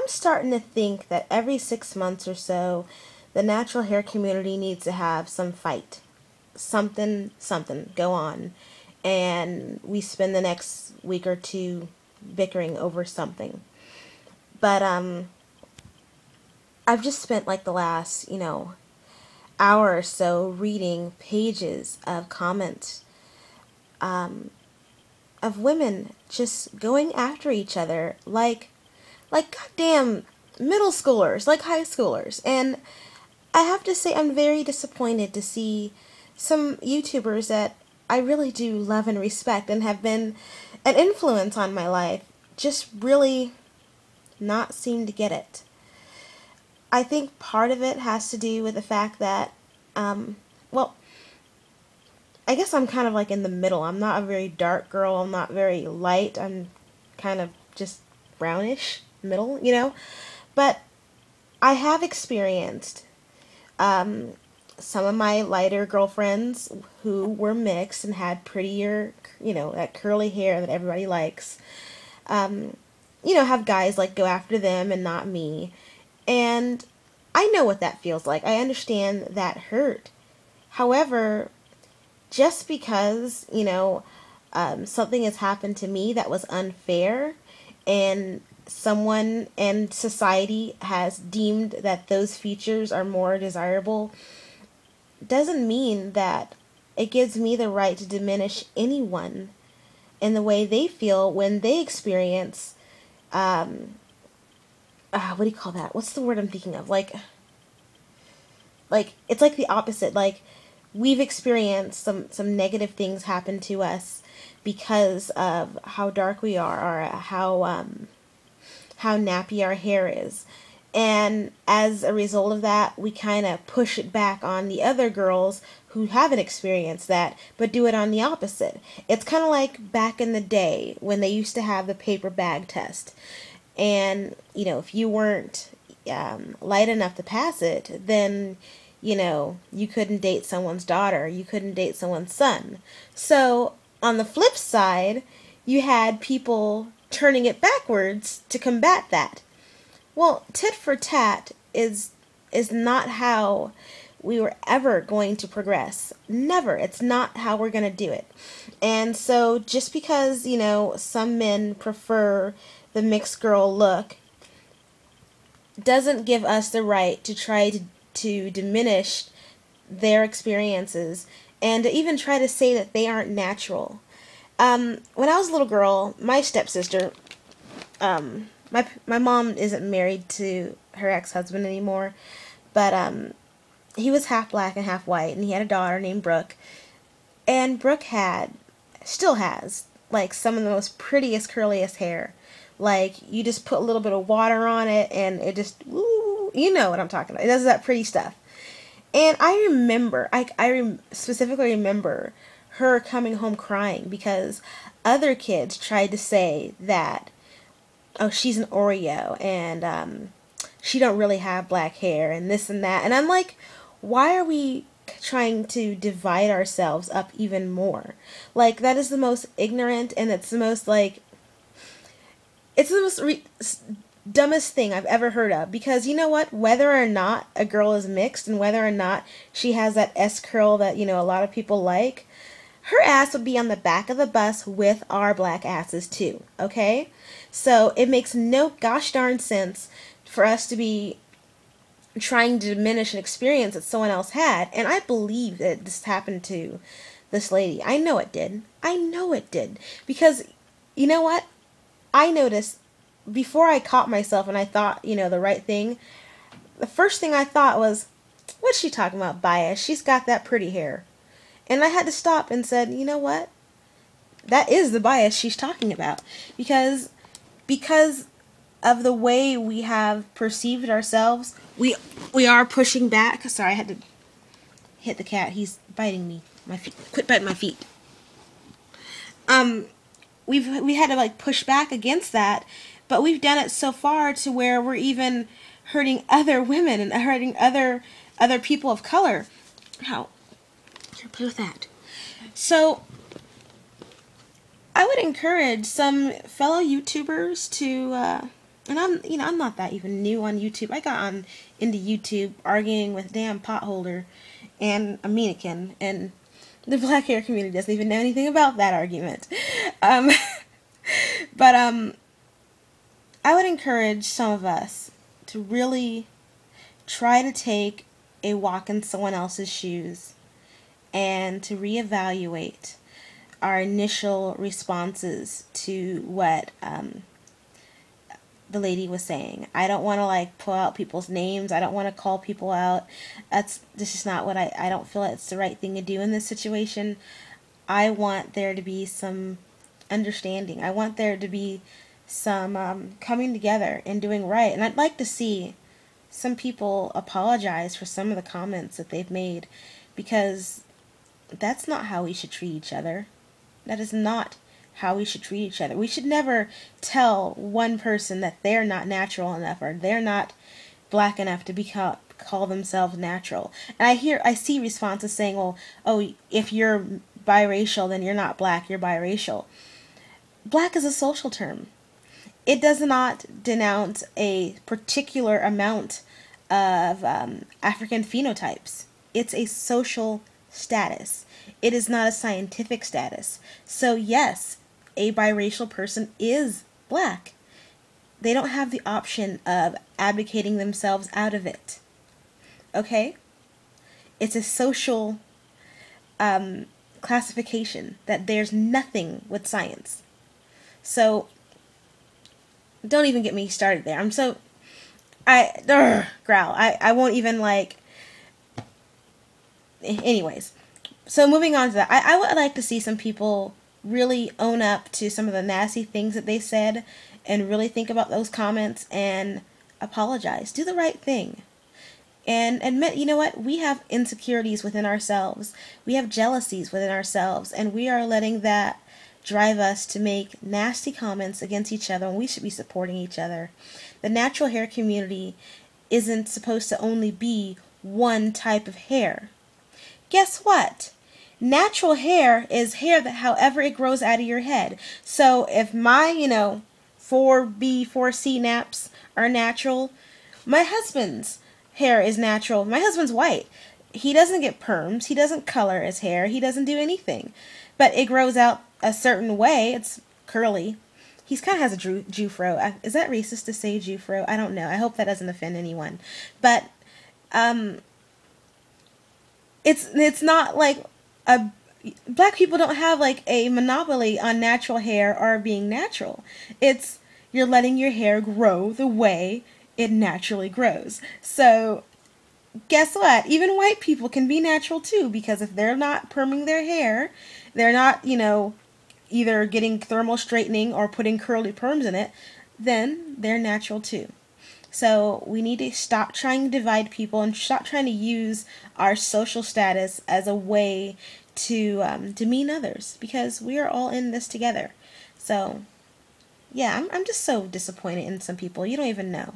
starting to think that every 6 months or so, the natural hair community needs to have some fight. Something go on. And we spend the next week or two bickering over something. But I've just spent like the last, hour or so reading pages of comments of women just going after each other like goddamn middle schoolers, like high schoolers. And I have to say I'm very disappointed to see some YouTubers that I really do love and respect and have been an influence on my life just really not seem to get it. I think part of it has to do with the fact that, well, I guess I'm kind of like in the middle. I'm not a very dark girl. I'm not very light. I'm kind of just brownish middle. But I have experienced some of my lighter girlfriends who were mixed and had prettier, that curly hair that everybody likes, have guys like go after them and not me. And I know what that feels like. I understand that hurt. However, just because, something has happened to me that was unfair and someone and society has deemed that those features are more desirable doesn't mean that it gives me the right to diminish anyone in the way they feel when they experience, what do you call that? What's the word I'm thinking of? Like, it's like the opposite. Like, we've experienced some negative things happen to us because of how dark we are or how nappy our hair is. And as a result of that, we kind of push it back on the other girls who haven't experienced that, but do it on the opposite. It's kind of like back in the day when they used to have the paper bag test. And, if you weren't light enough to pass it, then, you couldn't date someone's daughter. You couldn't date someone's son. So, on the flip side, you had people turning it backwards to combat that. Well, tit for tat is not how we were ever going to progress. Never. It's not how we're going to do it. And so just because, some men prefer the mixed girl look doesn't give us the right to try to diminish their experiences and to even try to say that they aren't natural. When I was a little girl, my stepsister, my mom isn't married to her ex-husband anymore, but he was half black and half white, and he had a daughter named Brooke. And Brooke still has, like, some of the most prettiest, curliest hair. Like, you just put a little bit of water on it, and it just, ooh, you know what I'm talking about. It does that pretty stuff. And I remember, specifically remember her coming home crying because other kids tried to say that, oh, she's an Oreo, and she don't really have black hair, and this and that. And I'm like, why are we trying to divide ourselves up even more? Like, that is the most ignorant, and it's the most, like, it's the most dumbest thing I've ever heard of. Because you know what? Whether or not a girl is mixed, and whether or not she has that S curl that, a lot of people like, her ass would be on the back of the bus with our black asses too, okay? So it makes no gosh darn sense for us to be trying to diminish an experience that someone else had. And I believe that this happened to this lady. I know it did. Because, you know what? I noticed, before I caught myself and I thought, the right thing, the first thing I thought was, what's she talking about, bias? She's got that pretty hair. And I had to stop and said, you know what? That is the bias she's talking about. Because of the way we have perceived ourselves, we are pushing back. Sorry, I had to hit the cat. He's biting me. My feet. Quit biting my feet. We had to like push back against that, but we've done it so far to where we're even hurting other women and hurting other people of color. How? Can't play with that. So I would encourage some fellow YouTubers to And I'm not that even new on YouTube. I got on into YouTube arguing with damn potholder and a mannequin, and the black hair community doesn't even know anything about that argument. Um, but I would encourage some of us to really try to take a walk in someone else's shoes and to reevaluate our initial responses to what the lady was saying. I don't want to like pull out people's names. I don't want to call people out. This is not what I don't feel it's the right thing to do in this situation. I want there to be some understanding. I want there to be some coming together and doing right. And I'd like to see some people apologize for some of the comments that they've made, because that's not how we should treat each other. That is not how we should treat each other. We should never tell one person that they're not natural enough or they're not black enough to call themselves natural. And I see responses saying, well, oh, if you're biracial, then you're not black, you're biracial. Black is a social term. It does not denounce a particular amount of African phenotypes. It's a social status. It is not a scientific status. So yes, a biracial person is black. They don't have the option of advocating themselves out of it. Okay? It's a social classification that there's nothing with science. So don't even get me started there. Growl. I won't even anyways. So moving on to that, I would like to see some people really own up to some of the nasty things that they said and really think about those comments and apologize. Do the right thing. And admit, you know what, we have insecurities within ourselves. We have jealousies within ourselves, and we are letting that drive us to make nasty comments against each other, and we should be supporting each other. The natural hair community isn't supposed to only be one type of hair. Guess what? Natural hair is hair that however it grows out of your head. So if my, 4B, 4C naps are natural, my husband's hair is natural. My husband's white. He doesn't get perms. He doesn't color his hair. He doesn't do anything. But it grows out a certain way. It's curly. He kind of has a Jufro. Is that racist to say Jufro? I don't know. I hope that doesn't offend anyone. But it's not like black people don't have like a monopoly on natural hair or being natural. It's you're letting your hair grow the way it naturally grows. So guess what? Even white people can be natural too, because if they're not perming their hair, they're not, either getting thermal straightening or putting curly perms in it, then they're natural too. So we need to stop trying to divide people and stop trying to use our social status as a way to demean others, because we are all in this together. So yeah, I'm just so disappointed in some people. You don't even know.